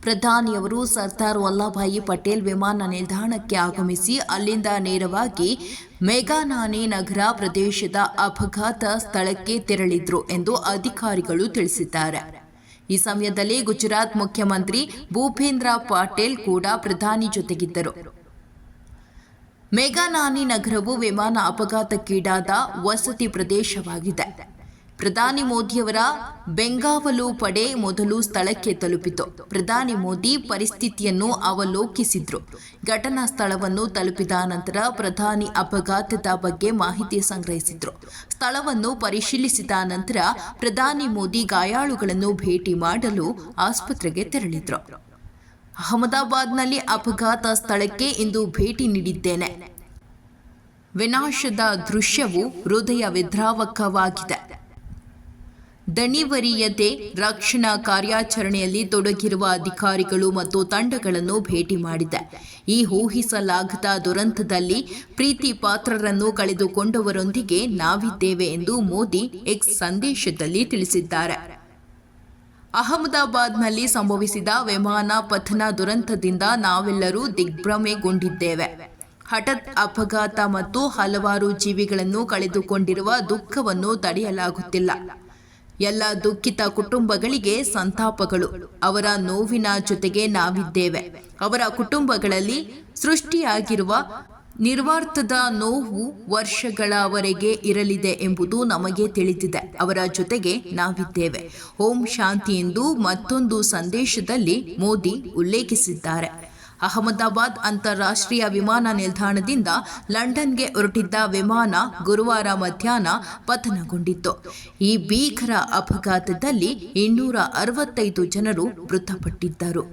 ಪ್ರಧಾನಿಯವರು ಸರ್ದಾರ್ ವಲ್ಲಭಭಾಯಿ ಪಟೇಲ್ ವಿಮಾನ ನಿಲ್ದಾಣಕ್ಕೆ ಆಗಮಿಸಿ ಅಲ್ಲಿಂದ ನೇರವಾಗಿ ಮೇಘನಾನಿ ನಗರ ಪ್ರದೇಶದ ಅಪಘಾತ ಸ್ಥಳಕ್ಕೆ ತೆರಳಿದ್ರು ಎಂದು ಅಧಿಕಾರಿಗಳು ತಿಳಿಸಿದ್ದಾರೆ. ಈ ಸಮಯದಲ್ಲಿ ಗುಜರಾತ್ ಮುಖ್ಯಮಂತ್ರಿ ಭೂಪೇಂದ್ರ ಪಟೇಲ್ ಕೂಡ ಪ್ರಧಾನಿ ಜೊತೆಗಿದ್ದರು. ಮೇಘನಾನಿ ನಗರವು ವಿಮಾನ ಅಪಘಾತಕ್ಕೀಡಾದ ವಸತಿ ಪ್ರದೇಶವಾಗಿದೆ. ಪ್ರಧಾನಿ ಮೋದಿಯವರ ಬೆಂಗಾವಲು ಪಡೆ ಮೊದಲು ಸ್ಥಳಕ್ಕೆ ತಲುಪಿತು. ಪ್ರಧಾನಿ ಮೋದಿ ಪರಿಸ್ಥಿತಿಯನ್ನು ಅವಲೋಕಿಸಿದ್ರು. ಘಟನಾ ಸ್ಥಳವನ್ನು ತಲುಪಿದ ನಂತರ ಪ್ರಧಾನಿ ಅಪಘಾತದ ಬಗ್ಗೆ ಮಾಹಿತಿ ಸಂಗ್ರಹಿಸಿದ್ರು. ಸ್ಥಳವನ್ನು ಪರಿಶೀಲಿಸಿದ ನಂತರ ಪ್ರಧಾನಿ ಮೋದಿ ಗಾಯಾಳುಗಳನ್ನು ಭೇಟಿ ಮಾಡಲು ಆಸ್ಪತ್ರೆಗೆ ತೆರಳಿದ್ರು. ಅಹಮದಾಬಾದ್ನಲ್ಲಿ ಅಪಘಾತ ಸ್ಥಳಕ್ಕೆ ಇಂದು ಭೇಟಿ ನೀಡಿದ್ದೇನೆ. ವಿನಾಶದ ದೃಶ್ಯವು ಹೃದಯ ವಿದ್ರಾವಕವಾಗಿದೆ. ದಣಿವರಿಯದೆ ರಕ್ಷಣಾ ಕಾರ್ಯಾಚರಣೆಯಲ್ಲಿ ತೊಡಗಿರುವ ಅಧಿಕಾರಿಗಳು ಮತ್ತು ತಂಡಗಳನ್ನು ಭೇಟಿ ಮಾಡಿದೆ. ಈ ಊಹಿಸಲಾಗದ ದುರಂತದಲ್ಲಿ ಪ್ರೀತಿ ಪಾತ್ರರನ್ನು ಕಳೆದುಕೊಂಡವರೊಂದಿಗೆ ನಾವಿದ್ದೇವೆ ಎಂದು ಮೋದಿ ಎಕ್ಸ್ ಸಂದೇಶದಲ್ಲಿ ತಿಳಿಸಿದ್ದಾರೆ. ಅಹಮದಾಬಾದ್ನಲ್ಲಿ ಸಂಭವಿಸಿದ ವಿಮಾನ ಪತನ ದುರಂತದಿಂದ ನಾವೆಲ್ಲರೂ ದಿಗ್ಭ್ರಮೆಗೊಂಡಿದ್ದೇವೆ. ಹಠಾತ್ ಅಪಘಾತ ಮತ್ತು ಹಲವಾರು ಜೀವಿಗಳನ್ನು ಕಳೆದುಕೊಂಡಿರುವ ದುಃಖವನ್ನು ತಡೆಯಲಾಗುತ್ತಿಲ್ಲ. ಎಲ್ಲ ದುಃಖಿತ ಕುಟುಂಬಗಳಿಗೆ ಸಂತಾಪಗಳು. ಅವರ ನೋವಿನ ಜೊತೆಗೆ ನಾವಿದ್ದೇವೆ. ಅವರ ಕುಟುಂಬಗಳಲ್ಲಿ ಸೃಷ್ಟಿಯಾಗಿರುವ ನಿರ್ವಾರ್ಥದ ನೋವು ವರ್ಷಗಳವರೆಗೆ ಇರಲಿದೆ ಎಂಬುದು ನಮಗೆ ತಿಳಿದಿದೆ. ಅವರ ಜೊತೆಗೆ ನಾವಿದ್ದೇವೆ. ಓಂ ಶಾಂತಿ ಎಂದು ಮತ್ತೊಂದು ಸಂದೇಶದಲ್ಲಿ ಮೋದಿ ಉಲ್ಲೇಖಿಸಿದ್ದಾರೆ. ಅಹಮದಾಬಾದ್ ಅಂತಾರಾಷ್ಟ್ರೀಯ ವಿಮಾನ ನಿಲ್ದಾಣದಿಂದ ಲಂಡನ್ಗೆ ಹೊರಟಿದ್ದ ವಿಮಾನ ಗುರುವಾರ ಮಧ್ಯಾಹ್ನ ಪತನಗೊಂಡಿತ್ತು. ಈ ಭೀಕರ ಅಪಘಾತದಲ್ಲಿ 265 ಜನರು ಮೃತಪಟ್ಟಿದ್ದರು.